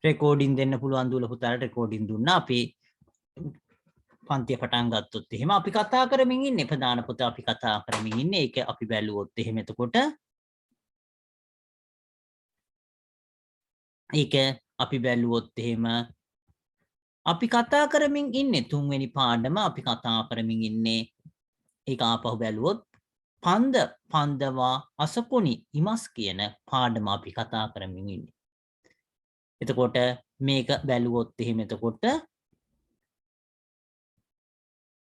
Recording දෙන්න පුළුවන් දුවල පුතාලට රෙකෝඩින් දුන්නා. අපි පන්තිය පටන් ගත්තොත් එහෙම අපි කතා කරමින් ඉන්නේ ප්‍රධාන පුතා අපි කතා කරමින් ඉන්නේ. ඒක අපි බැලුවොත් එහෙම එතකොට ඒක අපි බැලුවොත් එහෙම අපි කතා කරමින් ඉන්නේ තුන්වෙනි පාඩම අපි කතා කරමින් ඉන්නේ. ඒක ආපහු බැලුවොත් පන්දවා අසකුණි ඉමස් කියන පාඩම අපි කතා කරමින් ඉන්නේ. එතකොට මේක බැලුවොත් එහෙම එතකොට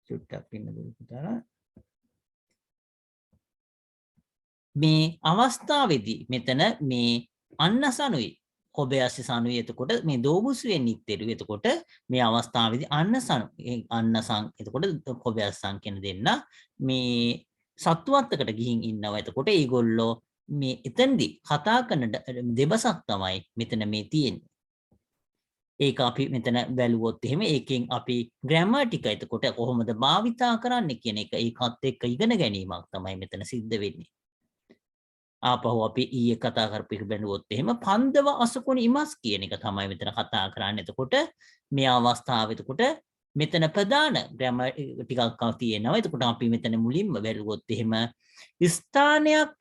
චුට්ටක් ඉන්න දුන්නා. මේ අවස්ථාවේදී මෙතන මේ අන්නසනුයි කොබයස්ස සනුයි එතකොට මේ දෝබුසුවෙන් නිත්තේරු එතකොට මේ අවස්ථාවේදී අන්නසං එතකොට කොබයස්සං කියන දෙන්න මේ සත්වත්තකට ගිහින් ඉන්නවා. එතකොට ඒගොල්ලෝ මේ එතනදී කතා කරන දෙබසක් තමයි මෙතන මේ තියෙන්නේ. ඒක අපි මෙතන බැලුවොත් එහෙම ඒකෙන් අපි ග්‍රැමර් ටික එතකොට කොහොමද භාවිතා කරන්න කියන එක ඒකත් එක්ක ඉගෙන ගැනීමක් තමයි මෙතන සිද්ධ වෙන්නේ. ආපහු අපි ඊයේ කතා කරපු එක බැලුවොත් එහෙම පන්දව අසකුණ ඉමස් කියන එක තමයි මෙතන කතා කරන්නේ. එතකොට මේ අවස්ථාවේ එතකොට මෙතන ප්‍රධාන ග්‍රැමර් ටිකක් තියෙනවා. එතකොට අපි මෙතන මුලින්ම බැලුවොත් එහෙම ස්ථානයක්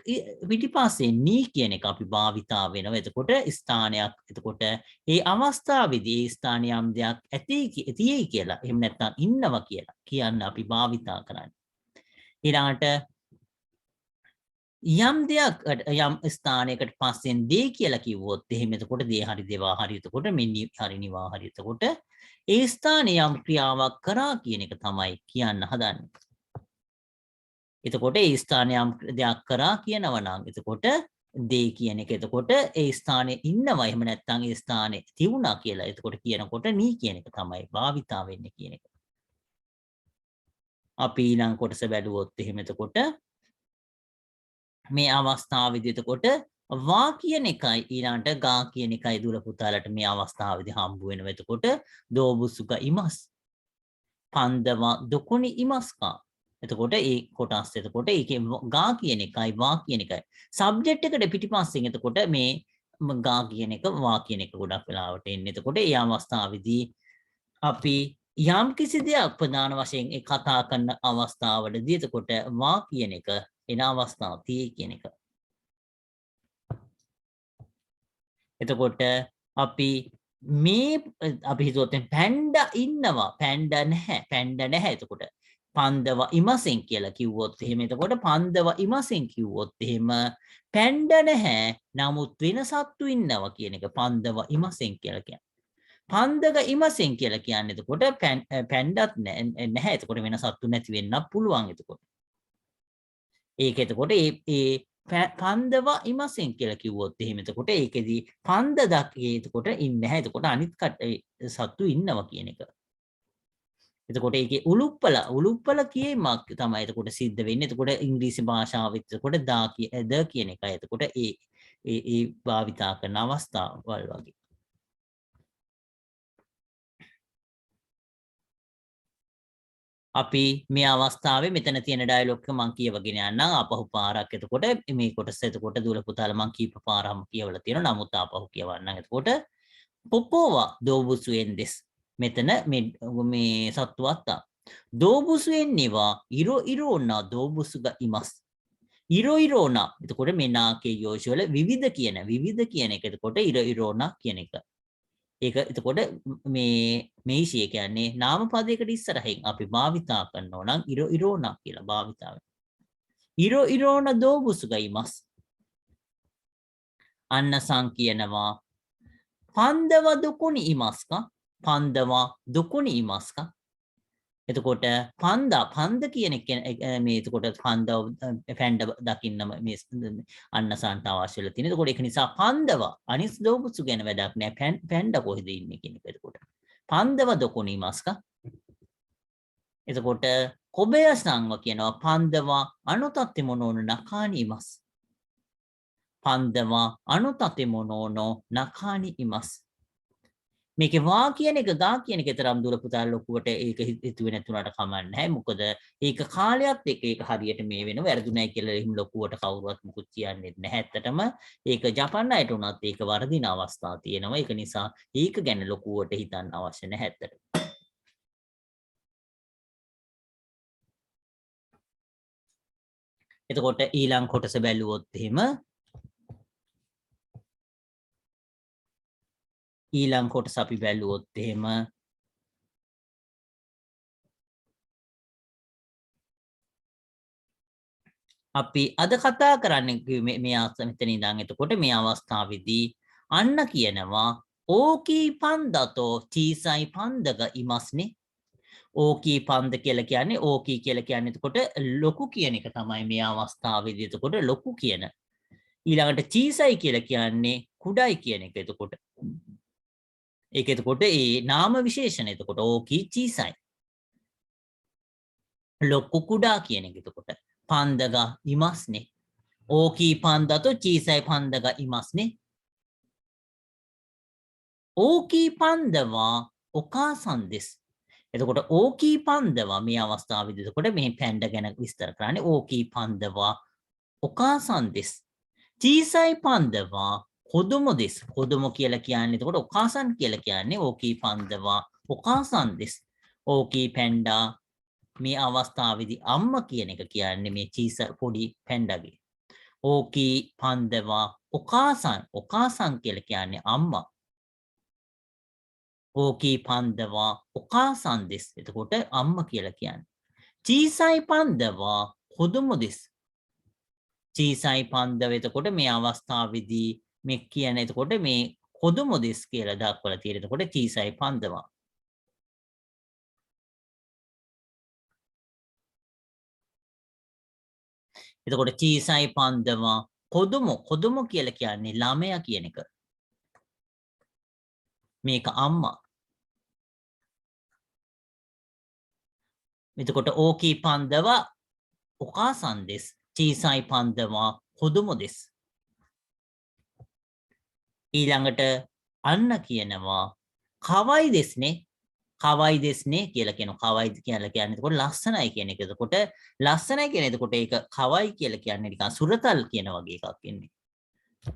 පිටිපස්සේ නී කියන එක අපි භාවිතා වෙනවා. එතකොට ස්ථානයක් එතකොට ඒ අවස්ථාවේදී ඒ ස්ථානයේ යම් දෙයක් ඇතියි කියලා එහෙම නැත්නම් ඉන්නවා කියලා කියන්න අපි භාවිතා කරන්නේ. ඊළඟට යම් දෙයක් යම් ස්ථානයකට පස්සෙන් දේ කියලා කිව්වොත් එහෙම එතකොට දේ හරි දේවා හරි එතකොට මෙන්න හරි නිවා හරි එතකොට ඒ ස්ථානයේ යම් ක්‍රියාවක් කරා කියන එක තමයි කියන්න හදන්නේ. එතකොට ඒ ස්ථානයේ යම් දෙයක් කරා කියනවා නම් එතකොට දේ කියන එක එතකොට ඒ ස්ථානයේ ඉන්නවා එහෙම නැත්නම් ඒ ස්ථානයේ තියුණා කියලා එතකොට කියනකොට නී කියන එක තමයි භාවිතා වෙන්නේ කියන එක. අපි ඊළඟ කොටස බැලුවොත් එහෙම එතකොට මේ අවස්ථාවේදී එතකොට වා කියන එකයි ඊළඟට ගා කියන එකයි දුර පුතාලට මේ අවස්ථාවේදී හම්බ වෙනවා. එතකොට දෝබුසුක ඉමස් පන්දවා දොකුණි ඉමස්කා. එතකොට ඒ කොටස් එතකොට ඒකේ ගා කියන එකයි වා කියන එකයි සබ්ජෙක්ට් එකට පිටිපස්සෙන් එතකොට මේ ගා කියන එක වා කියන එක ගොඩක් වෙලාවට එන්නේ. එතකොට ඒ අවස්ථාවේදී අපි යම් කිසි දෙයක් ප්‍රධාන වශයෙන් ඒ කතා කරන අවස්ථාවලදී එතකොට වා කියන එක එන අවස්ථාව tie කියන එක. එතකොට අපි මේ අපි හිතුවොත් පැන්ඩා ඉන්නවා පැන්ඩා නැහැ එතකොට පන්දව ඉමසෙන් කියලා කිව්වොත් එහෙම එතකොට පන්දව ඉමසෙන් කිව්වොත් එහෙම පැන්ඩා නැහැ නමුත් වෙන සත්තු ඉන්නවා කියන එක පන්දව ඉමසෙන් කියලා කියන්නේ. පන්දක ඉමසෙන් කියලා කියන්නේ එතකොට පැන්ඩාත් නැහැ එතකොට වෙන සත්තු නැති වෙන්න පුළුවන් එතකොට. ඒක එතකොට ඒ පන්දවා ඉමසෙන් කියලා කිව්වොත් එහෙම එතකොට ඒකෙදී පන්ද දක්යේ එතකොට ඉන්නේ නැහැ. එතකොට අනිත් සත්තු ඉන්නවා කියන එක. එතකොට ඒකේ උලුප්පල කියීමක් තමයි එතකොට සිද්ධ වෙන්නේ. එතකොට ඉංග්‍රීසි භාෂාවෙත් එතකොට ද කියන එකයි එතකොට ඒ භාවිතා කරන අවස්ථාවල් වගේ. අපි මේ අවස්ථාවේ මෙතන තියෙන ඩයලොග් එක මම කියවගෙන යන්නම් ආපහු පාරක් එතකොට මේ කොටස එතකොට දුල පුතාලා මම කීප පාරක්ම කියවලා තියෙනවා නමුත් ආපහු කියවන්නම් එතකොට පොපෝවා දෝබුසුෙන්දෙස් මෙතන මේ සත්තුවත්තා දෝබුසුෙන් නිවා ඉරෝනා දෝබුසුග ඉමස් ඉරෝනා එතකොට මේ නාකේ යෝෂවල විවිධ කියන එක එතකොට ඉරෝනා කියන එක. ඒක එතකොට මේ මේෂය කියන්නේ නාම පදයකට ඉස්සරහින් අපි භාවිතා කරනවා නම් ඉරෝනා කියලා භාවිතා වෙනවා. ඉරෝන දෝබුසුගයිමස් අන්නසං කියනවා පන්දව දුකුණි ඉමස්කා පන්දවා දුකුණි ඉමස්කා. එතකොට පන්ද කියන මේ එතකොට පන්දව පැන්ඩ දකින්නම මේ අන්නසන්ට අවශ්‍ය වෙලා තියෙන. එතකොට ඒක නිසා පන්දවා අනිස් දෝබුසු ගැන වැඩක් නෑ පැන්ඩ කොහෙද ඉන්නේ කියන එක. එතකොට පන්දව දොකුණි ඉමස්කා. එතකොට කොබයසංව කියනවා පන්දවා අනුතත්ති මොනෝන නකානි ඉමස් පන්දවා අනුතති මොනෝනෝ නකානි ඉමස්. මේකේ වා කියන එක ගා කියන එක තරම් දුර පුතා ලොකුවට ඒක හිතුවේ නැතුණාට කමක් නැහැ. මොකද ඒක කාලයත් එක්ක ඒක හරියට මේ වෙන වැරදුණයි කියලා එහෙම ලොකුවට කවුරුවත් මුකුත් කියන්නේ නැහැ. ඇත්තටම ඒක ජපන් අයට උනත් ඒක වර්ධින අවස්ථා තියෙනවා. ඒක නිසා ඒක ගැන ලොකුවට හිතන්න අවශ්‍ය නැහැ ඇත්තට. එතකොට ඊළඟ කොටස බැලුවොත් එහෙම ඊළඟ කොටස අපි බැලුවොත් එහෙම අපි අද කතා කරන්නේ මේ මෙතන ඉඳන් එතකොට මේ අවස්ථාවේදී අන්න කියනවා ඕකී පන්දතෝ චීසයි පන්දග ඉමස්නේ ඕකී පන්ද කියලා කියන්නේ ඕකී කියලා කියන්නේ එතකොට ලොකු කියන එක තමයි මේ අවස්ථාවේදී එතකොට ලොකු කියන ඊළඟට චීසයි කියලා කියන්නේ කුඩයි කියන එක එතකොට ඒක එතකොට ඒ නාම විශේෂණ එතකොට ඕකී චීසයි ලොකු කුඩා කියන එක එතකොට පන්දග ඉමස්නේ ඕකී පන්දතෝ චීසයි පන්දග ඉමස්නේ ඕකී පන්දවා ඔකාසන් දෙස් එතකොට ඕකී පන්දවා මේ අවස්ථාවේදී එතකොට මේ පැන්ඩ ගැන විස්තර කරන්නේ ඕකී පන්දවා ඔකාසන් දෙස් චීසයි පන්දවා කොදුමො දෙස් කොදුමො කියලා කියන්නේ එතකොට ඔකාසන් කියලා කියන්නේ ඕකී පන්දවා ඔකාසන් දෙස් ඕකී පැන්ඩා මේ අවස්ථාවේදී අම්මා කියන එක කියන්නේ මේ චීස පොඩි පැන්ඩාගේ ඕකී පන්දවා ඔකාසන් කියලා කියන්නේ අම්මා ඕකී පන්දවා ඔකාසන් දෙස් එතකොට අම්මා කියලා කියන්නේ චීසයි පන්දවා කොදුමො දෙස් චීසයි පන්දව එතකොට මේ අවස්ථාවේදී මේ කියන එතකොට මේ කොදුමො දෙස් කියලා දක්වලා තියෙන එතකොට චීසයි පන්දවා එතකොට චීසයි පන්දවා කොදුමො කියලා කියන්නේ ළමයා කියන එක මේක අම්මා එතකොට ඕකී පන්දවා ඔකාසන් දෙස් චීසයි පන්දවා කොදුමො දෙස් ඊළඟට අන්න කියනවා කවයි දෙස්නේ කවයි දෙස්නේ කියලා කියනවා කවයි කියලා කියන්නේ එතකොට ලස්සනයි කියන එක. එතකොට ලස්සනයි කියන එතකොට ඒක කවයි කියලා කියන්නේ නිකන් සුරතල් කියන වගේ එකක් ඉන්නේ.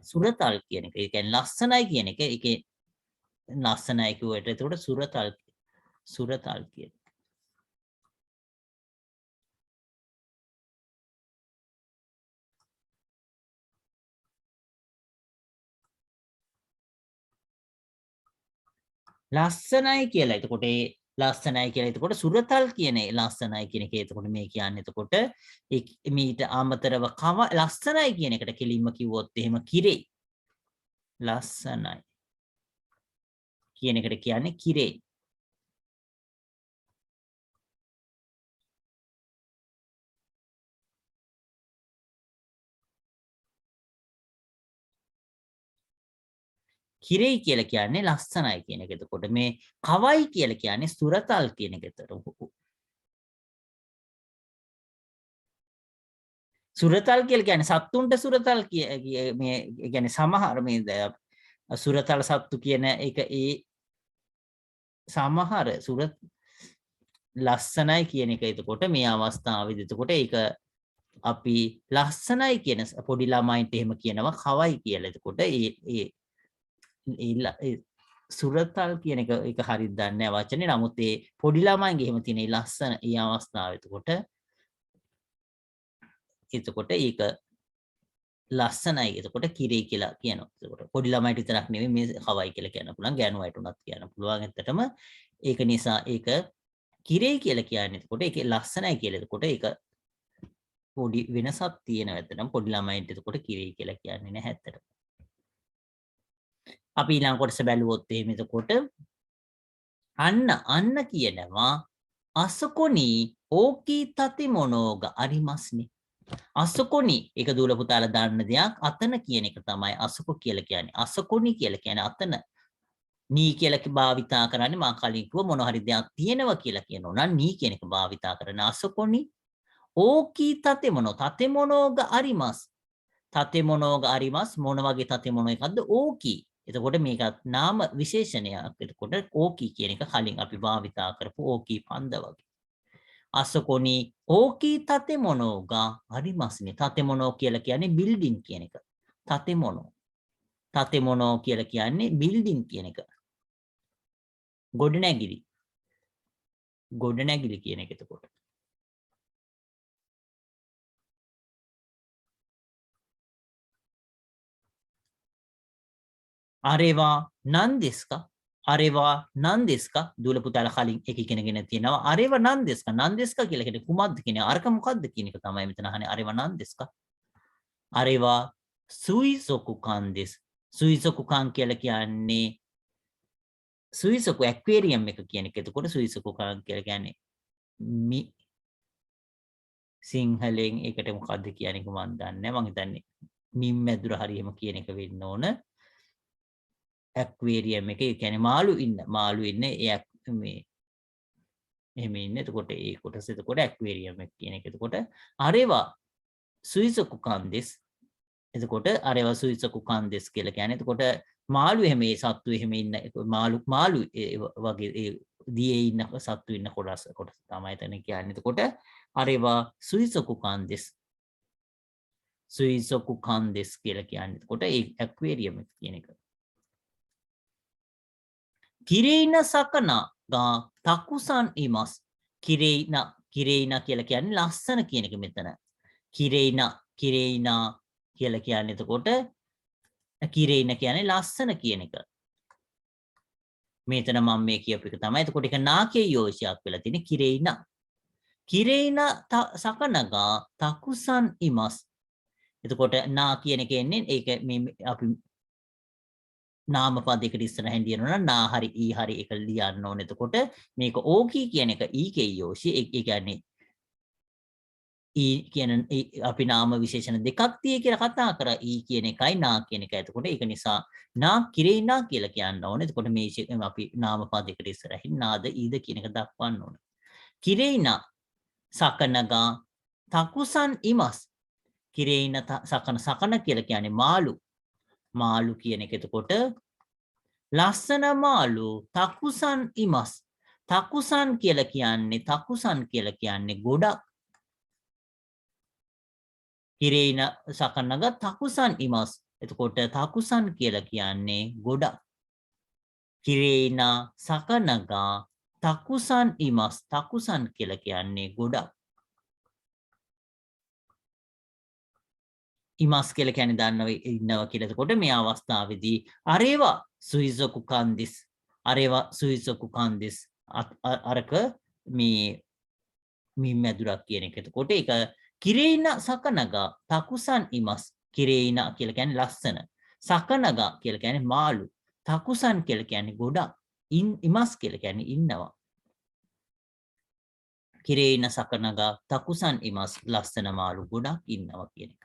සුරතල් කියන එක. ඒ කියන්නේ ලස්සනයි කියන එක. ඒකේ ලස්සනයි කියුවට එතකොට සුරතල් කියන ලස්සනයි කියලා. එතකොට ඒ ලස්සනයි කියලා. එතකොට සුරතල් කියන ලස්සනයි කියන එක. එතකොට මේ කියන්නේ එතකොට මීට අමතරව ලස්සනයි කියන එකට කෙලින්ම කිව්වොත් එහෙම කිරේ. ලස්සනයි කියන එකට කියන්නේ කිරේ. කිරේ කියලා කියන්නේ ලස්සනයි කියන එක. එතකොට මේ කවයි කියලා කියන්නේ සුරතල් කියන එක. සුරතල් කියලා කියන්නේ සත්තුන්ට සුරතල් මේ කියන්නේ සමහර මේ සුරතල් සත්තු කියන එක ඒ සමහර ලස්සනයි කියන එක. එතකොට මේ අවස්ථාවේදී එතකොට ඒක අපි ලස්සනයි කියන පොඩි ළමයින්ට එහෙම කියනවා කවයි කියලා. එතකොට සුරතල් කියන එක හරියට දන්නේ නැහැ වචනේ. නමුත් ඒ පොඩි ළමයින්ගේ එහෙම තියෙන ලස්සන ඒ අවස්ථාව එතකොට ඒක ලස්සනයි. එතකොට කිරේ කියලා කියනවා. එතකොට පොඩි ළමයිට විතරක් නෙවෙයි මේ කවයි කියලා කියන්න පුළුවන්. ගෑනු අයට උනත් කියන්න පුළුවන්. ඇත්තටම ඒක නිසා ඒක කිරේ කියලා කියන්නේ එතකොට ඒකේ ලස්සනයි කියලා. එතකොට ඒක පොඩි වෙනසක් තියෙනවා. ඇත්තටම පොඩි ළමයින්ට එතකොට කිරේ කියලා කියන්නේ නැහැ ඇත්තටම. අපි ඊළඟ කොටස බැලුවොත් එහෙම එතකොට අන්න කියනවා අසකොනි ඕකී තතිමොනෝග අරිමස්නේ. අසකොනි ඒක දූල පුතාලා දාන්න දෙයක්. අතන කියන එක තමයි අසකො කියලා කියන්නේ. අසකොනි කියලා කියන්නේ අතන. නී කියලා භාවිතා කරන්නේ මා කලින් කිව්ව මොන හරි දෙයක් තියෙනවා කියලා කියනවා නම් නී කියන එක භාවිතා කරන අසකොනි ඕකී තතිමොනෝග අරිමස්. තතිමොනෝග අරිමස් මොන වගේ තතිමොනෝ එකක්ද ඕකී එතකොට මේකත් නාම විශේෂණයක්. එතකොට ඕකී කියන එක කලින් අපි භාවිතා කරපු ඕකී පන්ද වගේ. අසකොනි ඕකී තතෙමොනෝ ගා අරිමස්නේ. තතෙමොනෝ කියලා කියන්නේ බිල්ඩින් කියන එක. තතෙමොනෝ. තතෙමොනෝ කියලා කියන්නේ බිල්ඩින් කියන එක. ගොඩනැගිලි. ගොඩනැගිලි කියන එක එතකොට. අරේවා නන් දෙස්කා අරේවා නන් දෙස්කා දුවල පුතාලා කලින් එක ඉගෙනගෙන තියෙනවා අරේවා නන් දෙස්කා නන් දෙස්කා කියලා කියන්නේ කුමක්ද කියන්නේ අරක මොකද්ද කියන එක තමයි මෙතන අහන්නේ අරේවා නන් දෙස්කා අරේවා සුයිසොකු කන් දෙස් සුයිසොකු කන් කියලා කියන්නේ සුයිසොකු ඇක්වේරියම් එක කියන එක එතකොට සුයිසොකු කන් කියලා කියන්නේ මි සිංහලෙන් ඒකට මොකද්ද කියන්නේ මම දන්නේ නැහැ මම හිතන්නේ මිම් මැදුර හරියම කියන එක වෙන්න ඕන ඇක්වේරියම් එක ඒ කියන්නේ මාළු ඉන්න මේ එහෙම ඉන්න එතකොට ඒ කොටස එතකොට ඇක්වේරියම් එක කියන එක එතකොට අරේවා සුයිසකු කන්දෙස් එතකොට අරේවා සුයිසකු කන්දෙස් කියලා කියන්නේ එතකොට මාළු එහෙම ඒ සත්තු එහෙම ඉන්න මාළු වගේ ඒ දියේ ඉන්න සත්තු ඉන්න කොටස තමයි එතන කියන්නේ එතකොට අරේවා සුයිසකු කන්දෙස් කියලා කියන්නේ එතකොට ඒ ඇක්වේරියම් එක කියන එක කිරේන සකනා ගා තකුසන් ඉමස් කිරේන කියලා කියන්නේ ලස්සන කියන එක මෙතන කිරේන කියලා කියන්නේ එතකොට කිරේන කියන්නේ ලස්සන කියන එක මෙතන මම මේ කියපු එක තමයි එතකොට ඒක නාකේ යෝෂයක් වෙලා තියෙන්නේ කිරේන සකනගා තකුසන් ඉමස් එතකොට නා කියන එක එන්නේ ඒක මේ අපි නාම පදයකට ඉස්සරහින් ලියනවා නම් නා හරි ඊ හරි එක ලියන්න ඕනේ. එතකොට මේක ඕකී කියන එක ඊකේ යෝෂි ඒ කියන්නේ ඊ කියන අපි නාම විශේෂණ දෙකක් tie කියලා කතා කරා ඊ කියන එකයි නා කියන එකයි. එතකොට ඒක නිසා නා කිරේනා කියලා කියන්න ඕනේ. එතකොට මේ අපි නාම පදයකට ඉස්සරහින් නාද ඊද කියන එක දක්වන්න ඕනේ. කිරේනා සකනගා තකුසන් ඉමස් කිරේන සකන කියලා කියන්නේ මාළු කියන එක එතකොට ලස්සන මාළු තකුසන් ඉමස් තකුසන් කියලා කියන්නේ ගොඩක් කිරේන සකන්නග තකුසන් ඉමස් එතකොට තකුසන් කියලා කියන්නේ ගොඩක් කිරේන සකනගා තකුසන් ඉමස් තකුසන් කියලා කියන්නේ ගොඩක් ඉමස් කියලා කියන්නේ දන්නව ඉන්නවා කියලා. එතකොට මේ අවස්ථාවේදී අරේවා සුයිසොකු කන්දිස් අරක මේ මැදුරක් කියන එක. එතකොට ඒක කිරේන සකනගා තකුසන් ඉමස් කිරේන කියලා කියන්නේ ලස්සන. සකනගා කියලා කියන්නේ මාළු. තකුසන් කියලා කියන්නේ ගොඩක්. ඉමස් කියලා කියන්නේ ඉන්නවා. කිරේන සකනගා තකුසන් ඉමස් ලස්සන මාළු ගොඩක් ඉන්නවා කියන එක.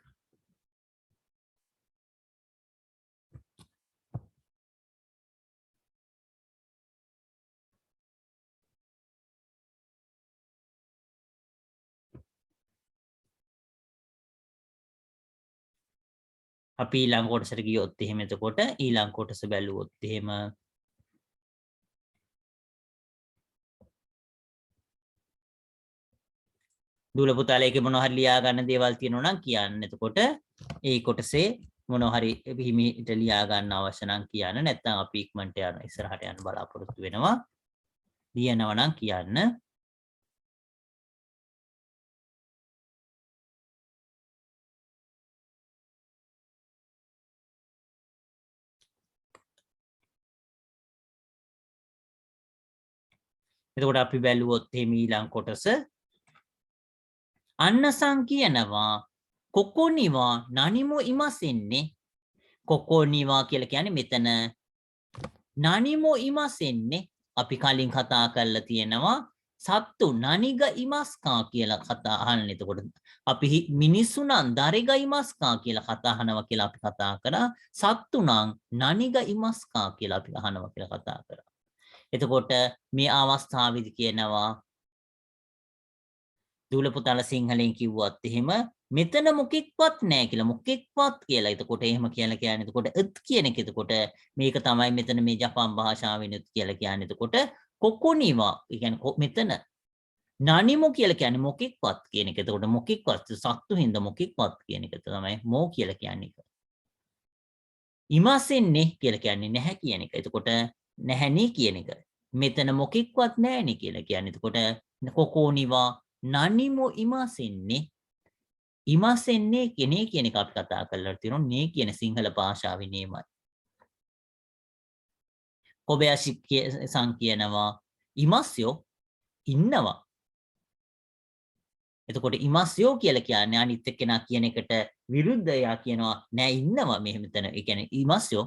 අපි ඊළඟ කොටසට ගියොත් එහෙම එතකොට ඊළඟ කොටස බැලුවොත් එහෙම දුවල පුතාලා ඒකේ මොනවා හරි ලියා ගන්න දේවල් තියෙනවා නම් කියන්න. එතකොට ඒ කොටසේ මොනවා හරි හිමීට ලියා ගන්න අවශ්‍ය නම් කියන්න. නැත්නම් අපි ඉක්මනට යන ඉස්සරහට යන්න බලාපොරොත්තු වෙනවා. ලියනවා නම් කියන්න. එතකොට අපි බැලුවොත් එහෙම ඊළඟ කොටස අන්නසං කියනවා කොකොනිවා නනිමෝ ඉමසෙන්නේ කොකොනිවා කියලා කියන්නේ මෙතන නනිමෝ ඉමසෙන්නේ අපි කලින් කතා කරලා තියෙනවා සත්තු නනිග ඉමස්කා කියලා කතා අහන්න. එතකොට අපි මිනිස්සු නම් දරෙග ඉමස්කා කියලා කතා අහනවා කියලා අපි කතා කරා. සත්තු නම් නනිග ඉමස්කා කියලා අපි අහනවා කියලා කතා කරා. එතකොට මේ අවස්ථාවේදී කියනවා දුවල පුතාලා සිංහලෙන් කිව්වත් එහෙම මෙතන මොකෙක්වත් නැහැ කියලා මොකෙක්වත් කියලා. එතකොට එහෙම කියලා කියන්නේ එතකොට එත් කියන එක එතකොට මේක තමයි මෙතන මේ ජපාන් භාෂාවෙන් කියලා කියන්නේ. එතකොට කොකොනිවා කියන්නේ මෙතන නනිමෝ කියලා කියන්නේ මොකෙක්වත් කියන එක. එතකොට මොකෙක්වත් සත්තු හින්දා මොකෙක්වත් කියන එක තමයි මෝ කියලා කියන්නේ. ඉමසෙන්නේ කියලා කියන්නේ නැහැ කියන එක. එතකොට නැහැනේ කියන එක. මෙතන මොකෙක්වත් නැහැනේ කියලා කියන්නේ. එතකොට කොකෝනිවා නනිමෝ ඉමසෙන්නේ ඉමසෙන්නේ කෙනේ කියන එක අපි කතා කරලා තියෙනවා. නේ කියන සිංහල භාෂාවේ නේමයි. කොබයාෂි සං කියනවා ඉමස්යෝ ඉන්නවා. එතකොට ඉමස්යෝ කියලා කියන්නේ අනිත් එක්කෙනා කියන එකට විරුද්ධ එයා කියනවා නෑ ඉන්නවා මෙහෙම මෙතන. ඒ කියන්නේ ඉමස්යෝ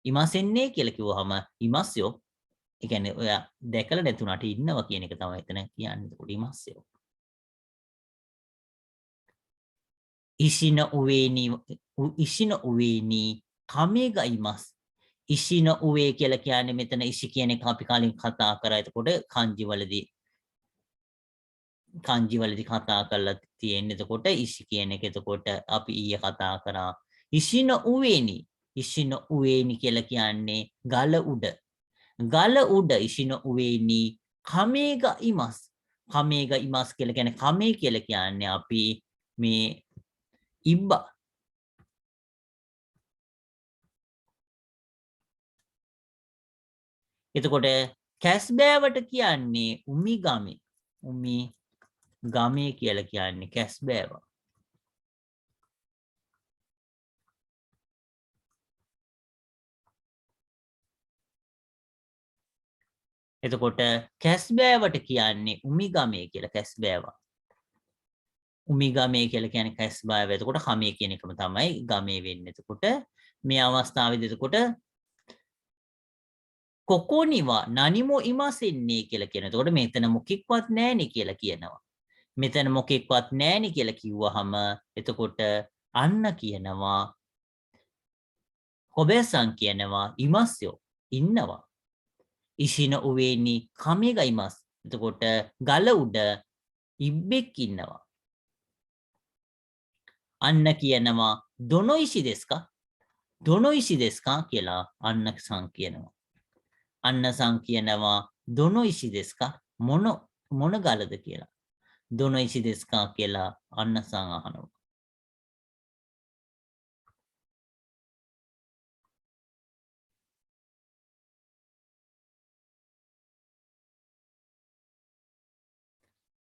ඉමසෙන්නේ කියලා කිව්වහම ඉමස්යෝ ඒ කියන්නේ ඔයා දැකලා නැතුණාට ඉන්නවා කියන එක තමයි එතන කියන්නේ. එතකොට ඉමස්යෝ ඉෂින උවේනි කමේ ගයිමස්. ඉෂින උවේ කියලා කියන්නේ මෙතන ඉෂි කියන එක අපි කලින් කතා කරා. එතකොට kanji වලදී කතා කරලා තියෙන්නේ. එතකොට ඉෂි කියන එක එතකොට අපි ඊයේ කතා කරා. ඉෂින උවේනි කියලා කියන්නේ ගල උඩ. ගල උඩ ඉෂින උවේනි කමේග ඉමස්. කමේග ඉමස් කියලා කියන්නේ කමේ කියලා කියන්නේ අපි මේ ඉබ්බා. එතකොට කැස්බෑවට කියන්නේ උමිගමේ. උමිගමේ කියලා කියන්නේ කැස්බෑවා. එතකොට කැස්බෑවට කියන්නේ උමිගමේ කියලා කැස්බෑවා. උමිගමේ කියලා කියන්නේ කැස්බෑව. එතකොට කමේ කියන එකම තමයි ගමේ වෙන්නේ. එතකොට මේ අවස්ථාවේදී එතකොට කොකොනිවා නනිමෝ ඉමසෙන්නේ කියලා කියන. එතකොට මෙතන මොකෙක්වත් නැහැනේ කියලා කියනවා. මෙතන මොකෙක්වත් නැහැනේ කියලා කිව්වහම එතකොට අන්න කියනවා කොබෙසන් කියනවා ඉමස්යෝ ඉන්නවා. ඉෂින උවේනි කමේග ඉමස්. එතකොට ගල උඩ ඉබ්බෙක් ඉන්නවා. අන්න කියනවා දොනොයිසි දෙස්කා දොනොයිසි දෙස්කා කියලා අන්න සං කියනවා. අන්න සං කියනවා දොනොයිසි දෙස්කා මොන ගලද කියලා. දොනොයිසි දෙස්කා කියලා අන්න සං අහනවා.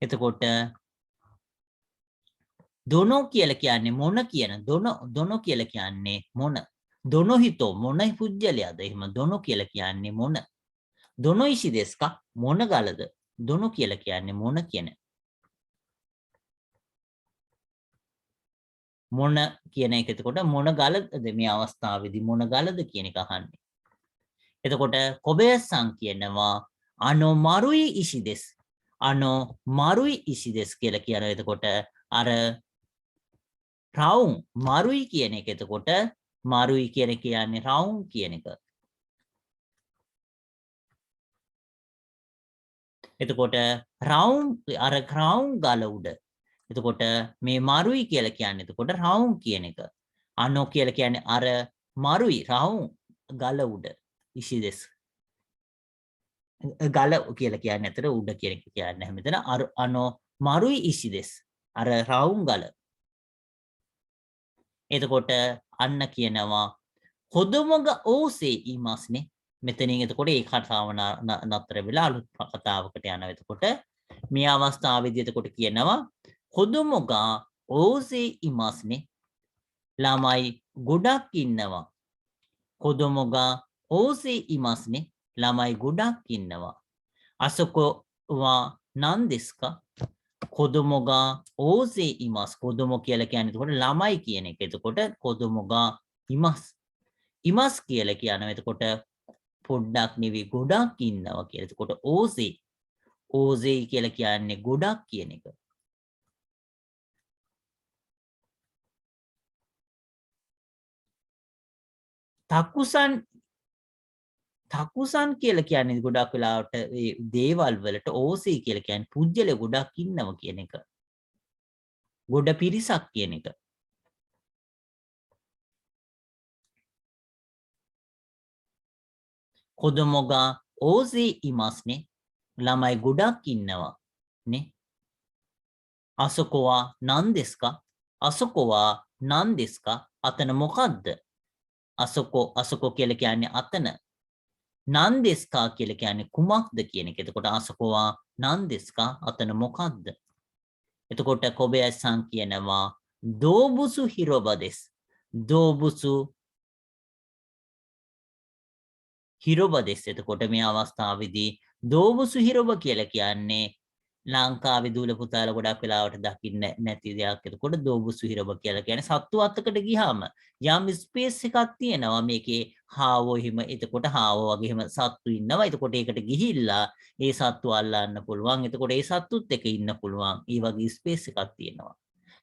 එතකොට දොනෝ කියලා කියන්නේ මොන කියන දොනෝ කියලා කියන්නේ මොන දොනොහිතෝ මොන පුජ්‍යලයාද එහෙම දොනෝ කියලා කියන්නේ මොන දොනොයිසි දෙස්කා මොන ගලද දොනෝ කියලා කියන්නේ මොන කියන මොන කියන එක. එතකොට මොන ගලද මේ අවස්ථාවේදී මොන ගලද කියන එක අහන්නේ. එතකොට කොබේසන් කියනවා මරුයි ඉෂිදෙස් මරුයි ඉෂිදෙස් කියලා කියනවා. එතකොට අර රවුම් මරුයි කියන එක. එතකොට මරුයි කියන කියන්නේ රවුම් කියන එක. එතකොට රවුම් අර රවුම් ගල උඩ. එතකොට මේ මරුයි කියලා කියන්නේ එතකොට රවුම් කියන එක. අනෝ කියලා කියන්නේ අර මරුයි රවුම් ගල උඩ ඉෂිදෙස්. ගල කියලා කියන්නේ අතර උඩ කියන එක කියන්නේ හැමතැන අනෝ මරුයි ඉෂිදෙස්. අර රවුම් ගල. එතකොට අන්න කියනවා කොදොමග ඕසේ ඊමස්නේ. මෙතනින් එතකොට ඒ කතාව නතර වෙලා අලුත් කතාවකට යනවා. එතකොට මේ අවස්ථාවේදී එතකොට කියනවා කොදොමගා ඕසේ ඉමස්නේ ළමයි ගොඩක් ඉන්නවා. කොදොමගා ඕසේ ඉමස්නේ ළමයි ගොඩක් ඉන්නවා. අසකොවා නන් දෙස්කා කොදොමොගා ඕසේ ඉමස්. කොදොමො කියලා කියන්නේ එතකොට ළමයි කියන එක. එතකොට කොදොමොගා ඉමස් කියලා කියනවා. එතකොට පොඩ්ඩක් නෙවෙයි ගොඩක් ඉන්නවා කියලා. එතකොට ඕසේ කියලා කියන්නේ ගොඩක් කියන එක. තකුසන් කියලා කියන්නේ ගොඩක් වෙලාවට දේවල් වලට ඕසේ කියලා කියන්නේ පුජ්‍යල ගොඩක් ඉන්නවා කියන එක. ගොඩ පිරිසක් කියන එක. කොදොමොගා ඕසේ ඉමස්නේ ළමයි ගොඩක් ඉන්නවා නේ. අසොකෝවා නන් දෙස්කා අසොකෝවා නන් දෙස්කා අතන මොකද්ද? අසොකෝ කියලා කියන්නේ අතන. නන් දෙස්කා කියලා කියන්නේ කුමක්ද කියන එක. එතකොට අසොකෝවා නන් දෙස්කා අතන මොකද්ද? එතකොට කොබයසන් කියනවා දෝබුසු හිරොබදෙස්. දෝබුසු හිරොබදෙස්. එතකොට මේ අවස්ථාවේදී දෝබුසු හිරොබ කියලා කියන්නේ ලංකාවේ දූල පුතාලා ගොඩක් වෙලාවට දකින්න නැති දෙයක්. එතකොට දෝබුසු හිරොබ කියලා කියන්නේ සත්තු අතකට ගියාම යම් ස්පේස් එකක් තියෙනවා මේකේ හාවෝ හිම. එතකොට හාවෝ වගේ හිම සත්තු ඉන්නවා. එතකොට ඒකට ගිහිල්ලා ඒ සත්තු අල්ලන්න පුළුවන්. එතකොට ඒ සත්තුත් එක්ක ඉන්න පුළුවන්. ඒ වගේ ස්පේස් එකක් තියෙනවා.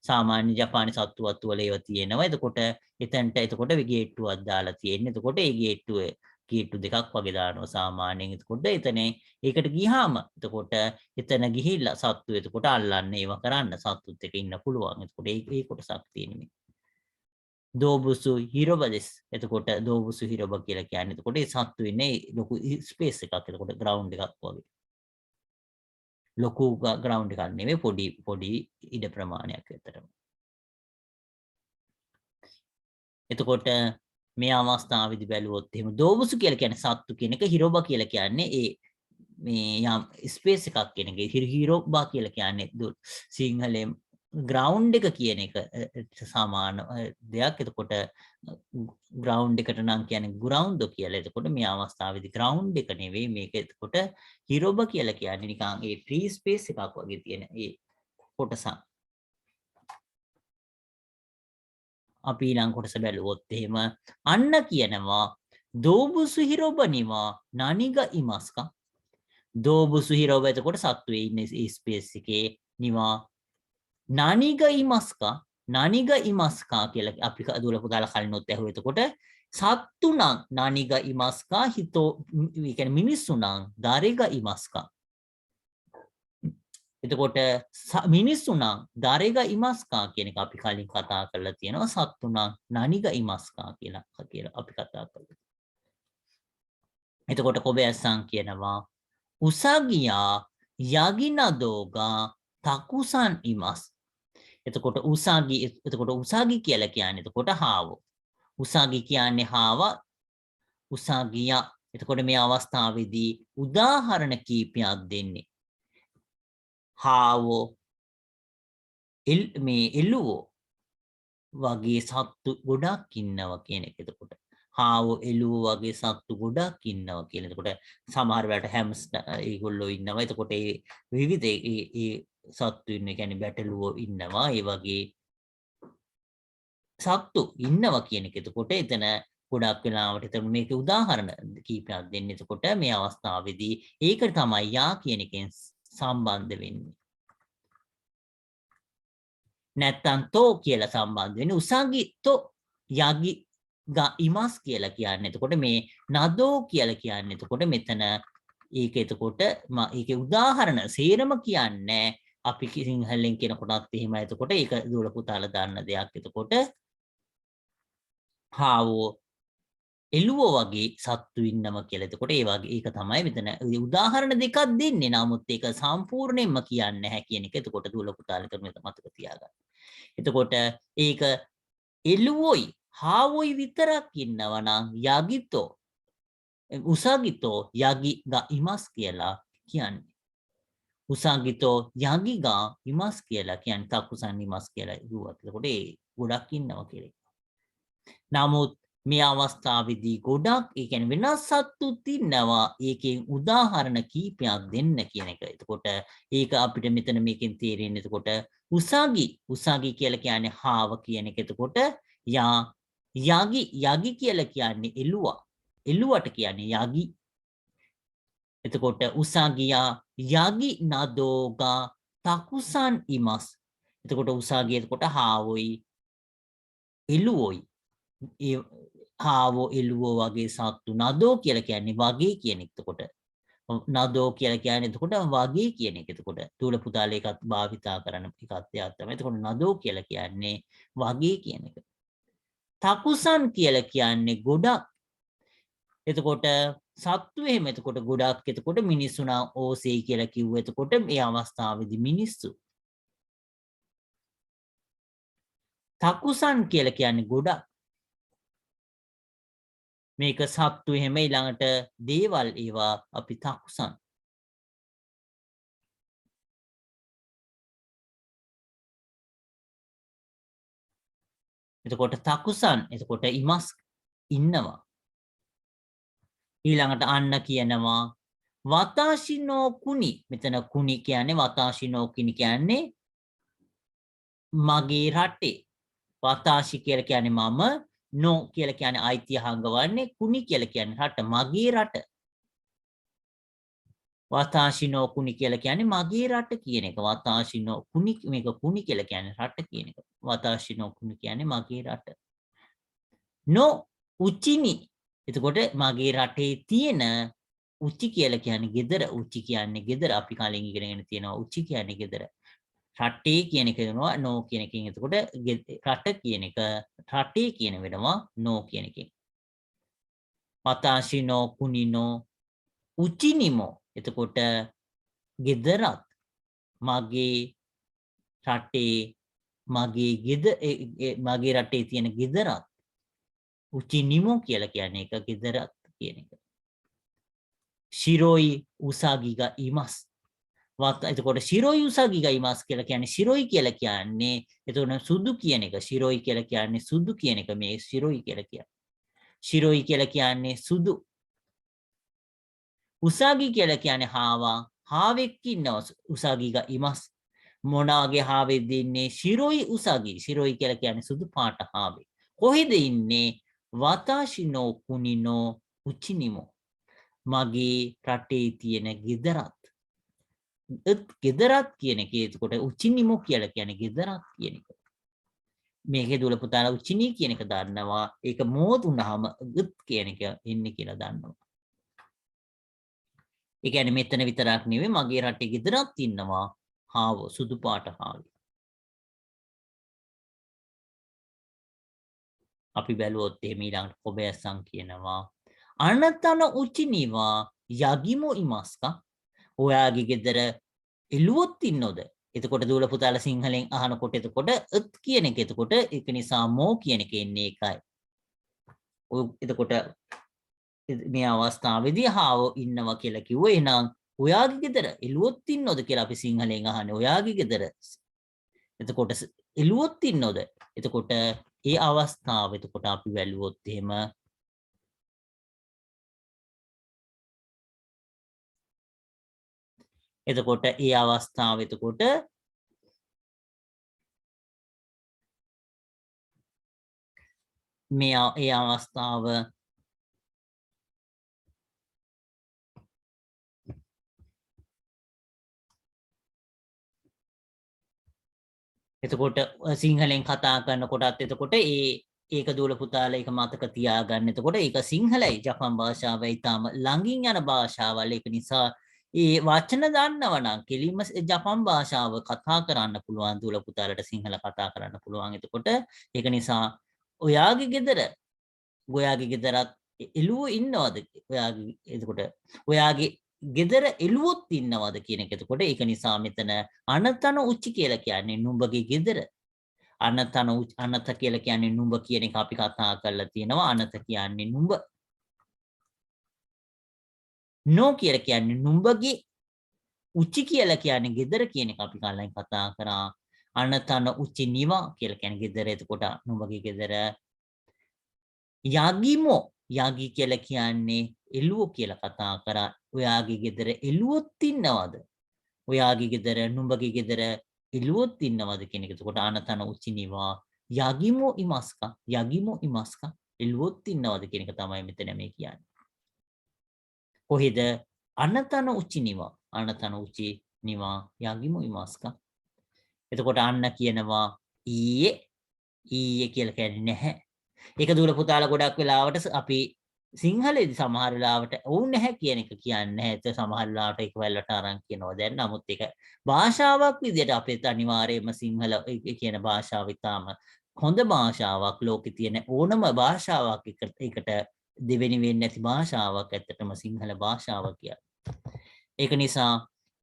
සාමාන්‍ය ජපානි සත්තු වත්තු වල ඒවා තියෙනවා. එතකොට එතකොට ගේට්ටුවක් දාලා තියෙන්නේ. එතකොට ඒ ගේට්ටුවේ ගේට්ටු දෙකක් වගේ දානවා සාමාන්‍යයෙන්. එතකොට එතන ඒකට ගියාම එතකොට එතන ගිහිල්ලා සත්තු එතකොට අල්ලන්න ඒවා කරන්න සත්තුත් එක්ක ඉන්න පුළුවන්. එතකොට ඒ කොටසක් තියෙන්නේ. දෝබුසු හිරොබදෙස්. එතකොට දෝබුසු හිරොබ කියලා කියන්නේ එතකොට ඒ සත්තු ඉන්නේ ලොකු ස්පේස් එකක්. එතකොට ග්‍රවුන්ඩ් එකක් වගේ. ලොකු ග්‍රවුන්ඩ් එකක් නෙමෙයි පොඩි ඉඩ ප්‍රමාණයක් විතරම. එතකොට මේ අවස්ථාවේදී බැලුවොත් එහෙම දෝබුසු කියලා කියන්නේ සත්තු කියන එක, හිරොබ කියලා කියන්නේ ඒ මේ යම් ස්පේස් එකක් කියන එක. හිරොබා කියලා කියන්නේ සිංහලෙන් ග්‍රවුන්ඩ් එක කියන එක සමාන දෙයක්. එතකොට ග්‍රවුන්ඩ් එකට නම් කියන්නේ ග්‍රවුන්ඩ් කියලා. එතකොට මේ අවස්ථාවේදී ග්‍රවුන්ඩ් එක නෙවෙයි මේක. එතකොට හිරොබ කියලා කියන්නේ නිකන් ඒ ෆ්‍රී ස්පේස් එකක් වගේ තියෙන ඒ කොටසක්. අපි ඊළඟ කොටස බැලුවොත් එහෙම අන්න කියනවා දෝබුසු හිරොබනිවා නනිග ඉමස්කා. දෝබුසු හිරොබ එතකොට සත්වයේ ඉන්නේ ස්පේස් එකේ නිවා නනිග ඉමස්කා. නනිග ඉමස්කා කියලා අපි දුවල පුතාලා කලිනුත් ඇහුවා. එතකොට සත්තු නම් නනිග ඉමස්කා හිතෝ ඒ කියන්නේ මිනිස්සු නම් දරෙග ඉමස්කා. එතකොට මිනිස්සු නම් දරෙග ඉමස්කා කියන එක අපි කලින් කතා කරලා තියෙනවා. සත්තු නම් නනිග ඉමස්කා කියලා අපි කතා කරලා. එතකොට කොබයසන් කියනවා උසගියා යගිනදෝගා තකුසන් ඉමස්. එතකොට උසගි කියලා කියන්නේ එතකොට හාවෝ. උසගි කියන්නේ හාව. උසගියා. එතකොට මේ අවස්ථාවේදී උදාහරණ කීපයක් දෙන්නේ. හාවෝ මේ එළුවෝ වගේ සත්තු ගොඩක් ඉන්නවා කියන එක. එතකොට හාවෝ එළුවෝ වගේ සත්තු ගොඩක් ඉන්නවා කියන. එතකොට සමහර වෙලාවට හැම්ස්ටර් ඒගොල්ලෝ ඉන්නවා. එතකොට ඒ විවිධ ඒ සත්තු ඉන්නේ කියන්නේ බැටළුවෝ ඉන්නවා. ඒ වගේ සත්තු ඉන්නවා කියන එක. එතකොට එතන ගොඩක් වෙලාවට එතන මේක උදාහරණ කීපයක් දෙන්නේ. එතකොට මේ අවස්ථාවේදී ඒකට තමයි යා කියන එකෙන් සම්බන්ධ වෙන්නේ. නැත්තම් තෝ කියලා සම්බන්ධ වෙන්නේ. උසගි තෝ යගි ගා ඉමස් කියලා කියන්නේ. එතකොට මේ නදෝ කියලා කියන්නේ එතකොට මෙතන ඒක එතකොට ඒකේ උදාහරණ සේරම කියන්නේ අපි සිංහලෙන් කියන කොටත් එහෙමයි. එතකොට ඒක දුවල පුතාලා දාන්න දෙයක්. එතකොට හාවෝ එළුවෝ වගේ සත්තු ඉන්නවා කියලා. එතකොට ඒ වගේ ඒක තමයි මෙතන උදාහරණ දෙකක් දෙන්නේ. නමුත් ඒක සම්පූර්ණයෙන්ම කියන්නේ නැහැ කියන එක. එතකොට දුවල පුතාලා කරන මතක තියාගන්න. එතකොට ඒක එළුවෝයි හාවෝයි විතරක් ඉන්නවා නම් යගිතෝ උසගිතෝ යගිගා ඉමස් කියලා කියන්නේ. උසගිතෝ යගිගා ඉමස් කියලා කියන්නේ තකුසන් ඉමස් කියලා කිව්වත්. එතකොට ඒ ගොඩක් ඉන්නවා කියලා. නමුත් මේ අවස්ථාවේදී ගොඩක් ඒ කියන්නේ වෙනස් සත්තුත් ඉන්නවා. ඒකෙන් උදාහරණ කීපයක් දෙන්න කියන එක. එතකොට ඒක අපිට මෙතන මේකෙන් තේරෙන්නේ එතකොට උසගි කියලා කියන්නේ හාව කියන එක. එතකොට යගි කියලා කියන්නේ එළුවා. එළුවට කියන්නේ යගි. එතකොට උසගියා යගි නදෝගා තකුසන් ඉමස්. එතකොට උසගිය එතකොට හාවොයි එළුවෝයි. ඒ හාවෝ එළුවෝ වගේ සත්තු. නදෝ කියලා කියන්නේ වගේ කියන එක. එතකොට නදෝ කියලා කියන්නේ එතකොට වගේ කියන එක. එතකොට දූල පුතාලා එකත් භාවිතා කරන එකක් දෙයක් තමයි. එතකොට නදෝ කියලා කියන්නේ වගේ කියන එක. තකුසන් කියලා කියන්නේ ගොඩක්. එතකොට සත්තු එහෙම එතකොට ගොඩක් එතකොට මිනිස්සුනා ඕසෙයි කියලා කිව්ව. එතකොට මේ අවස්ථාවේදී මිනිස්සු. තකුසන් කියලා කියන්නේ ගොඩක්. මේක සත්තු එහෙම ඊළඟට දේවල් ඒවා අපි තකුසන්. එතකොට තකුසන් එතකොට ඉමස් ඉන්නවා. ඊළඟට අන්න කියනවා වතාශිනෝ කුනි. මෙතන කුනි කියන්නේ වතාශිනෝ කුනි කියන්නේ මගේ රටේ. වතාශි කියලා කියන්නේ මම, නෝ කියලා කියන්නේ අයිතිය හංගවන්නේ, කුනි කියලා කියන්නේ රට, මගේ රට. වතාශිනෝ කුනි කියලා කියන්නේ මගේ රට කියන එක. වතාශිනෝ කුනි මේක කුනි කියලා කියන්නේ රට කියන එක. වතාශිනෝ කුනි කියන්නේ මගේ රට. නෝ උචිනි. එතකොට මගේ රටේ තියෙන උචි කියලා කියන්නේ ගෙදර. උචි කියන්නේ ගෙදර. අපි කලින් ඉගෙනගෙන තියෙනවා උචි කියන්නේ ගෙදර. රටේ කියන එක වෙනවා නෝ කියන එකෙන්. එතකොට රට කියන එක රටේ කියන වෙනවා නෝ කියන එකෙන්. වතාශි නෝ කුනි නෝ උචිනිමෝ. එතකොට ගෙදරත් මගේ රටේ මගේ රටේ තියෙන ගෙදරත් උචිනිමෝ කියලා කියන්නේ එක ගෙදරත් කියන එක. ශිරෝයි උසාගිගා ඉමස්. එතකොට ශිරෝයි උසාගිගා ඉමස් කියලා කියන්නේ ශිරෝයි කියලා කියන්නේ එතකොට සුදු කියන එක. ශිරෝයි කියලා කියන්නේ සුදු කියන එක. මේ ශිරෝයි කියලා කියන්නේ. ශිරෝයි කියලා කියන්නේ සුදු. උසාගි කියලා කියන්නේ හාවා. හාවෙක් ඉන්නවා උසාගිගා ඉමස්. මොනාගේ හාවෙද්ද ඉන්නේ? ශිරෝයි උසාගි. ශිරෝයි කියලා කියන්නේ සුදු පාට හාවේ. කොහෙද ඉන්නේ? වතාශිනෝ කුනිනෝ උචිනිමෝ. මගේ රටේ තියෙන ගෙදරත්. ගෙදරත් කියන එක එතකොට උචිනිමෝ කියලා කියන්නේ ගෙදරත් කියන එක. මේකේ දුල පුතාලා උචිනී කියන එක දන්නවා. ඒක මෝත් වුණාම ගත් කියන එක එන්නේ කියලා දන්නවා. ඒ කියන්නේ මෙතන විතරක් නෙවෙයි මගේ රටේ ගෙදරත් ඉන්නවා හාව සුදු පාට හාව. අපි බැලුවොත් එහෙම ඊළඟට කොබයසන් කියනවා අනතන උචිනිවා යගිමෝ ඉමස්කා. ඔයාගේ ගෙදර එළුවොත් ඉන්නවද? එතකොට දූල පුතාලා සිංහලෙන් අහනකොට එතකොට ըත් කියන එක. එතකොට ඒක නිසා මෝ කියන එක එන්නේ ඒකයි. එතකොට මේ අවස්ථාවේදී හාව ඉන්නවා කියලා කිව්ව. එහෙනම් ඔයාගේ ගෙදර එළුවොත් ඉන්නවද කියලා අපි සිංහලෙන් අහන්නේ. ඔයාගේ ගෙදර එතකොට එළුවොත් ඉන්නවද? එතකොට ඒ අවස්ථාව එතකොට අපි වැළුවොත් එහෙම එතකොට ඒ අවස්ථාව එතකොට ඒ අවස්ථාව එතකොට සිංහලෙන් කතා කරනකොටත් එතකොට ඒක දූල පුතාලා ඒක මතක තියාගන්න. එතකොට ඒක සිංහලයි ජපන් භාෂාවයි ඊටම ළඟින් යන භාෂාවල්. ඒක නිසා ඒ වචන දන්නවනම් කෙලින්ම ජපන් භාෂාව කතා කරන්න පුළුවන් දූල පුතාලට සිංහල කතා කරන්න පුළුවන්. එතකොට ඒක නිසා ඔයාගේ ගෙදරත් එළුවෝ ඉන්නවද? එතකොට ඔයාගේ ගෙදර එළුවොත් ඉන්නවද කියන එක. එතකොට ඒක නිසා මෙතන අනතන උච්චි කියලා කියන්නේ නුඹගේ ගෙදර. අනත කියලා කියන්නේ නුඹ කියන එක අපි කතා කරලා තියෙනවා. අනත කියන්නේ නුඹ. නෝ කියලා කියන්නේ නුඹගේ. උච්චි කියලා කියන්නේ ගෙදර කියන එක අපි කලින් කතා කරා. අනතන උච්චි නිවා කියලා කියන්නේ ගෙදර. එතකොට නුඹගේ ගෙදර. යගිමෝ යගි කියලා කියන්නේ එළුවෝ කියලා කතා කරා. ඔයාගේ ගෙදර එළුවොත් ඉන්නවද? ඔයාගේ ගෙදර නුඹගේ ගෙදර එළුවොත් ඉන්නවද කියන එක. එතකොට අනතන උචිනිවා යගිමෝ ඉමස්කා. යගිමෝ ඉමස්කා. එළුවොත් ඉන්නවද කියන එක තමයි මෙතන මේ කියන්නේ. කොහෙද? අනතන උචිනිවා. අනතන උචිනිවා යගිමෝ ඉමස්කා. එතකොට අන්න කියනවා ඊයේ කියලා කියන්නේ නැහැ. ඒක දූල පුතාලා ගොඩක් වෙලාවට අපි සිංහලේදී සමහර වෙලාවට ඔව් නැහැ කියන එක කියන්නේ නැහැ. ඒක සමහර වෙලාවට ඒක වැල්ලට අරන් කියනවා. දැන් නමුත් ඒක භාෂාවක් විදිහට අපිට අනිවාර්යයෙන්ම සිංහල කියන භාෂාව ඉතාම හොඳ භාෂාවක්. ලෝකේ තියෙන ඕනම භාෂාවක් එකට දෙවෙනි වෙන්නේ නැති භාෂාවක් ඇත්තටම සිංහල භාෂාව කියන්නේ. ඒක නිසා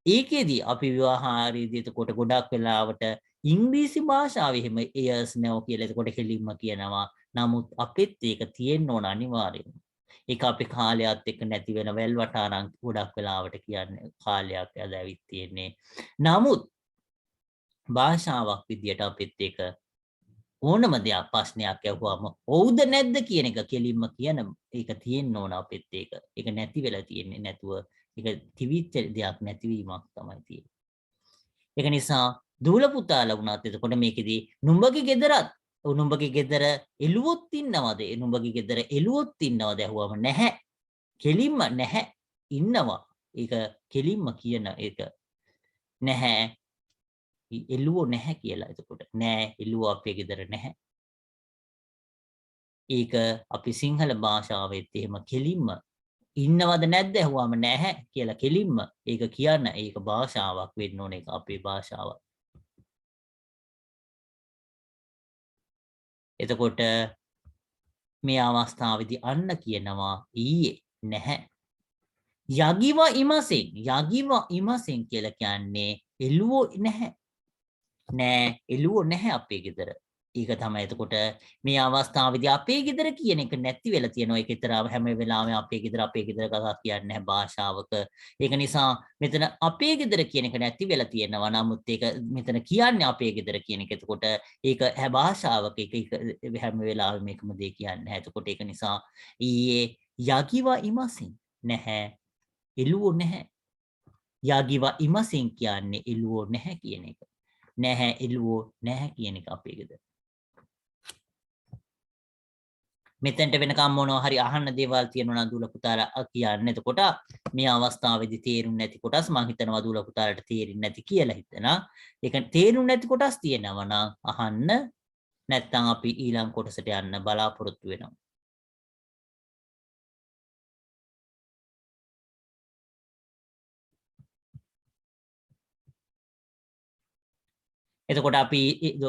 ඒකෙදී අපි ව්‍යවහාරයේදී එතකොට ගොඩක් වෙලාවට ඉංග්‍රීසි භාෂාවේ එහෙම ears now කියලා එතකොට කෙලින්ම කියනවා. නමුත් අපිත් ඒක තියෙන්න ඕන අනිවාර්යයෙන්ම. ඒක අපේ කාලයත් එක්ක නැති වෙන වැල්වට අරන් ගොඩක් වෙලාවට කියන්නේ කාලයක් අද ඇවිත් තියෙන්නේ. නමුත් භාෂාවක් විදියට අපිත් ඒක ඕනම දෙයක් ප්‍රශ්නයක් ඇහුවම ඔව්ද නැද්ද කියන එක කෙලින්ම කියන ඒක තියෙන්න ඕන අපිත් ඒක. ඒක නැති වෙලා තියෙන්නේ නැතුව ඒක තිවිච්ච දෙයක් නැතිවීමක් තමයි තියෙන්නේ. ඒක නිසා දූල පුතාලා වුණත් එතකොට මේකෙදී නුඹගේ ගෙදරත් නුඹගේ ගෙදර එළුවොත් ඉන්නවද? නුඹගේ ගෙදර එළුවොත් ඉන්නවද ඇහුවම නැහැ. කෙලින්ම නැහැ. ඉන්නවා. ඒක කෙලින්ම කියන ඒක නැහැ. එළුවෝ නැහැ කියලා. එතකොට නෑ එළුවෝ අපේ ගෙදර නැහැ. ඒක අපි සිංහල භාෂාවෙත් එහෙම කෙලින්ම ඉන්නවද නැද්ද ඇහුවම නැහැ කියලා කෙලින්ම ඒක කියන්න ඒක භාෂාවක් වෙන්න ඕන ඒක අපේ භාෂාවක්. එතකොට මේ අවස්ථාවේදී අන්න කියනවා ඊයේ නැහැ. යගිව ඉමසෙන් කියලා කියන්නේ එළුවෝ නැහැ. නෑ එළුවෝ නැහැ අපේ ගෙදර. ඒක තමයි එතකොට මේ අවස්ථාවේදී අපේ ගෙදර කියන එක නැති වෙලා තියෙනවා. ඒක ඊතරව හැම වෙලාවෙම අපේ ගෙදර කතා කියන්නේ නැහැ භාෂාවක. ඒක නිසා මෙතන අපේ ගෙදර කියන එක නැති වෙලා තියෙනවා. නමුත් ඒක මෙතන කියන්නේ අපේ ගෙදර කියන එක. එතකොට ඒක භාෂාවක ඒක හැම වෙලාවෙම එකම දේ කියන්නේ නැහැ. එතකොට ඒක නිසා ඊයේ යකිව ඉමසින් නැහැ. එළුවෝ නැහැ. යකිව ඉමසින් කියන්නේ එළුවෝ නැහැ කියන එක. නැහැ එළුවෝ නැහැ කියන එක අපේ ගෙදර. මෙතෙන්ට වෙනකම් මොනවා හරි අහන්න දේවල් තියෙනවා නම් දුල පුතාලා කියන්න. එතකොට මේ අවස්ථාවේදී තේරුම් නැති කොටස් මම හිතනවා දුල පුතාලට තේරෙන්නේ නැති කියලා හිතනවා. ඒක තේරුම් නැති කොටස් තියෙනවා නම් අහන්න. නැත්නම් අපි ඊළඟ කොටසට යන්න බලාපොරොත්තු වෙනවා. එතකොට අපි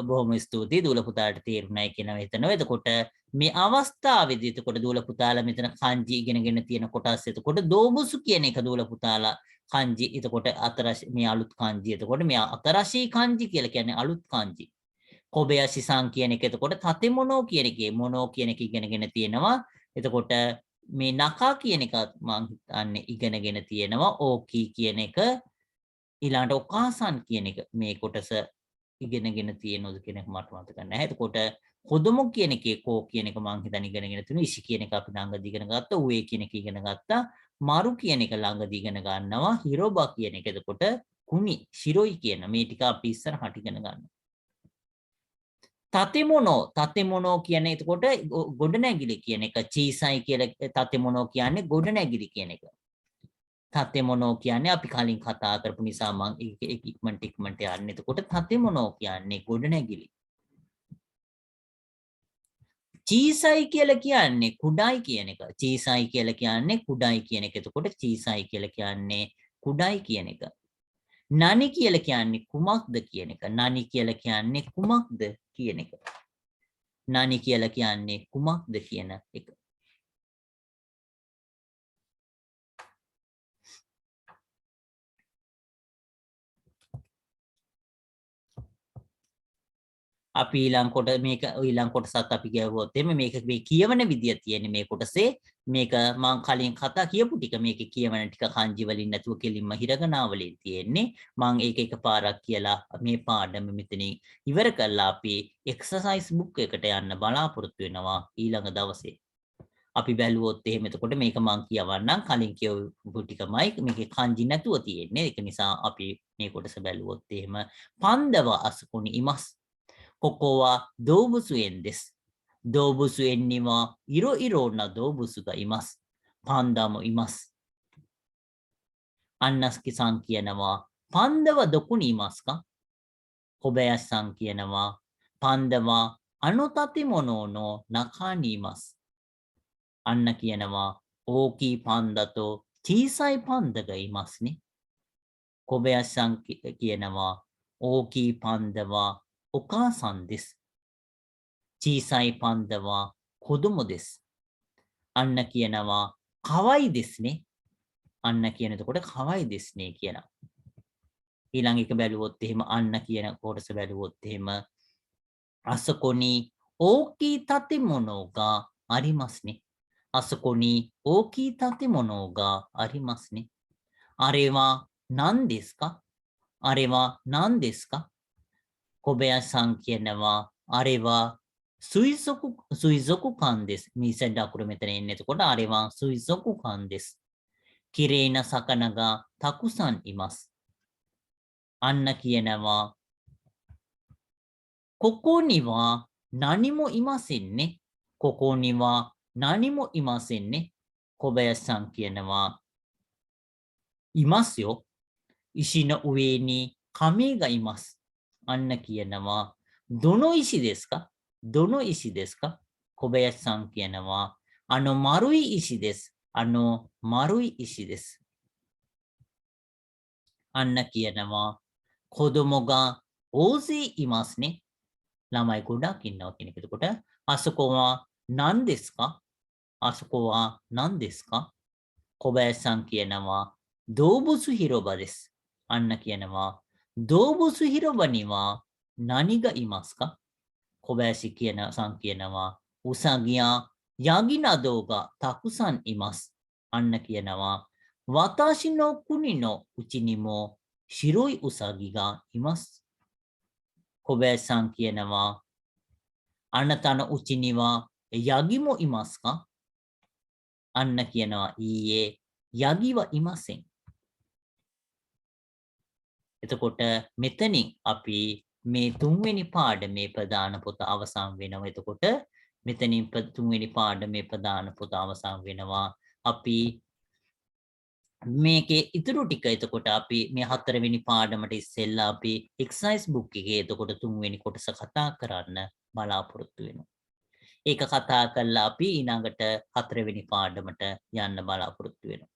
බොහොම ස්තුතියි දුල පුතාලට තේරුණායි කියනවා හිතනවා. එතකොට මේ අවස්ථාවේදී එතකොට දුල පුතාලා මෙතන kanji ඉගෙනගෙන තියෙන කොටස් එතකොට දෝබුසු කියන එක දුල පුතාලා kanji එතකොට අතරශ මේ අලුත් kanji එතකොට මේ අතරශී kanji කියලා කියන්නේ අලුත් kanji. කොබයාසි සාන් කියන එක එතකොට තතෙමොනෝ කියන එකේ මොනෝ කියන එක ඉගෙනගෙන තියෙනවා. එතකොට මේ නකා කියන එකත් මම හිතන්නේ ඉගෙනගෙන තියෙනවා. ඕකී කියන එක ඊළඟට ඔකාසන් කියන එක මේ කොටස ඉගෙනගෙන තියෙනවද කියන එක මට මතක නැහැ. එතකොට කොදොමො කියන එකේ කෝ කියන එක මං හිතන්නේ ඉගෙනගෙන තියෙනවා. ඉසි කියන එක අපි ළඟදී ඉගෙන ගත්තා. උවේ කියන එක ඉගෙන ගත්තා. මරු කියන එක ළඟදී ඉගෙන ගන්නවා. හිරෝබා කියන එක එතකොට කුනි ශිරොයි කියන මේ ටික අපි ඉස්සරහට ඉගෙන ගන්නවා. තතෙමොනෝ කියන්නේ එතකොට ගොඩනැගිලි කියන එක. චීසයි කියලා තතෙමොනෝ කියන්නේ ගොඩනැගිලි කියන එක. තතෙමොනෝ කියන්නේ අපි කලින් කතා කරපු නිසා මම ඉක්මනට යන්නේ. එතකොට තතෙමොනෝ කියන්නේ ගොඩනැගිලි. චීසයි කියලා කියන්නේ කුඩායි කියන එක. චීසයි කියලා කියන්නේ කුඩායි කියන එක. එතකොට චීසයි කියලා කියන්නේ කුඩායි කියන එක. නනි කියලා කියන්නේ කුමක්ද කියන එක. නනි කියලා කියන්නේ කුමක්ද කියන එක. නනි කියලා කියන්නේ කුමක්ද කියන එක. අපි ඊළඟ කොටසත් අපි ගැවුවොත් එimhe මේක මේ කියවන විදිය තියෙන්නේ මේ කොටසේ මේක මම කලින් කතා කියපු ටික මේකේ කියවන ටික kanji වලින් නැතුව කෙලින්ම හිරගනා වලින් තියෙන්නේ මම ඒක එකපාරක් කියලා මේ පාඩම මෙතනින් ඉවර කරලා අපි එක්සර්සයිස් බුක් එකට යන්න බලාපොරොත්තු වෙනවා ඊළඟ දවසේ අපි බැලුවොත් එහෙම එතකොට මේක මම කියවන්නම් කලින් කියවපු ටිකමයි මේකේ kanji නැතුව තියෙන්නේ ඒක නිසා අපි මේ කොටස බැලුවොත් එහෙම පන්දව අසුකුනි ඉමස් ここは動物園です。動物園にはいろいろな動物がいます。パンダもいます。アンナスキさんකියනවාパンダはどこにいますか小林さんකියනවාパンダはあの建物の中にいます。アンナකියනවා ඕකී පන්දතෝ චීසයි පන්දග ඉමස්නේ. කොබයස්සන් කියනවා ඕකී පන්දවා ඔකා සන්දෙස්. චීසයි පන්දවා කොදුමු දෙස්. අන්න කියනවා කවයි දෙස්නේ. අන්න කියනකොට කවයි දෙස්නේ කියනවා. ඊළඟ එක බැලුවොත් එහෙම අන්න කියන කොටස බැලුවොත් එහෙම අසකොනි ඕකී තතිමොනෝගා අරිමස්නේ. අසකොනි ඕකී තතිමොනෝගා අරිමස්නේ. අරේවා නන් දෙස්කා. අරේවා නන් දෙස්කා. කොබයසන් කියනවා අරේවා සුයිසොකු කන්දෙස්. මීසෙන් අකුර මෙතන එන්නේ. එතකොට අරේවා සුයිසොකු කන්දෙස්. කිරේන සකනගා තකුසන් ඉමස්. අන්න කියනවා කොකෝනිවා නනිමෝ ඉමසෙන්නේ. කොකෝනිවා නනිමෝ ඉමසෙන්නේ. කොබයසන් කියනවා ඉමස්යෝ ඉෂින උවේනි කමේග ඉමස්. අන්න කියනවා දොනෝ ඉෂි දෙස්කා. දොනෝ ඉෂි දෙස්කා. කොබයසන් කියනවා අනෝ මරුයි ඉෂි දෙස්. අනෝ මරුයි ඉෂි දෙස්. අන්න කියනවා කොදොමොගා ඕසී ඉමස්නේ. ළමයි ගොඩක් ඉන්නවා කියන එක. එතකොට අසකෝවා නන් දෙස්කා. අසකෝවා නන් දෙස්කා. කොබයසන් කියනවා දෝබුසු හිරොබදෙස්. අන්න කියනවා දෝබුසු හිරොබනිවා නනිග ඉමස්කා. කොබෑසි කියන සංකියනවා උසගියා යගිනදෝගා තකුසන් ඉමස්. අන්න කියනවා වතාශිනෝ කුනිනෝ උචිනිමෝ ශිරොයි උසගිගා ඉමස්. කොබෑසන් කියනවා අනතන උචිනිවා යගිමෝ ඉමස්කා. අන්න කියනවා ඊයේ යගිව ඉමසෙන්. එතකොට මෙතනින් අපි මේ තුන්වෙනි පාඩමේ ප්‍රධාන පොත අවසන් වෙනවා. එතකොට මෙතනින් තුන්වෙනි පාඩමේ ප්‍රධාන පොත අවසන් වෙනවා. අපි මේකේ ඉතුරු ටික එතකොට අපි මේ හතරවෙනි පාඩමට ඉස්සෙල්ලා අපි එක්සර්සයිස් බුක් එකේ එතකොට තුන්වෙනි කොටස කතා කරන්න බලාපොරොත්තු වෙනවා. ඒක කතා කරලා අපි ඊළඟට හතරවෙනි පාඩමට යන්න බලාපොරොත්තු වෙනවා.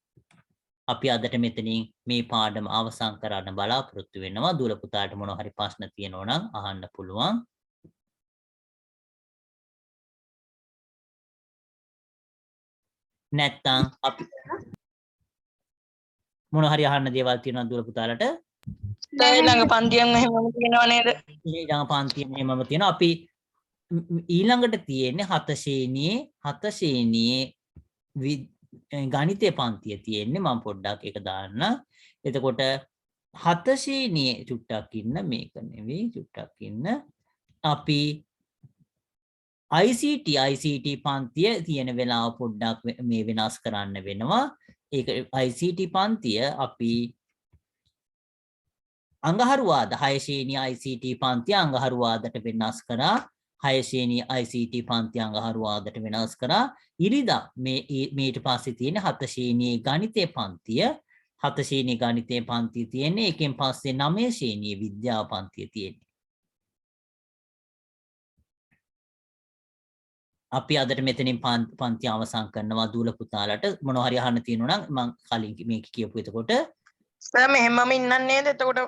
අපි අදට මෙතනින් මේ පාඩම අවසන් කරන්න බලාපොරොත්තු වෙනවා. දුර පුතාට මොනවා හරි ප්‍රශ්න තියෙනවා නම් අහන්න පුළුවන්. නැත්තම් අපි මොනවා හරි අහන්න දේවල් තියෙනවා දුර පුතාලට? ඊළඟ පන්තියෙන් එහෙමම තියෙනව නේද? ඊළඟ පන්තියෙන් එහෙමම තියෙනවා. අපි ඊළඟට තියෙන්නේ 7 ශ්‍රේණියේ ගණිතය පන්තිය තියෙන්නේ. මම පොඩ්ඩක් ඒක දාන්න. එතකොට 7 ශ්‍රේණියේ චුට්ටක් ඉන්න මේක නෙවෙයි චුට්ටක් ඉන්න. අපි ICT පන්තිය තියෙන වෙලාව පොඩ්ඩක් මේ වෙනස් කරන්න වෙනවා. ඒක ICT පන්තිය අපි අඟහරුවාද 6 ශ්‍රේණිය ICT පන්තිය අඟහරුවාදට වෙනස් කරා. 6 ශ්‍රේණිය ICT පන්තිය අඟහරුවාදට වෙනස් කරා. ඉරිදා මේට පස්සේ තියෙන 7 ශ්‍රේණියේ ගණිතය පන්තිය. 7 ශ්‍රේණියේ ගණිතය පන්තිය තියෙන්නේ. ඒකෙන් පස්සේ 9 ශ්‍රේණියේ විද්‍යාව පන්තිය තියෙන්නේ. අපි අදට මෙතනින් පන්ති අවසන් කරනවා. දූල පුතාලට මොනවා හරි අහන්න තියෙනවා නම් මම කලින් මේක කියපු එතකොට සර් මෙහෙමම ඉන්නන්නේ නේද? එතකොට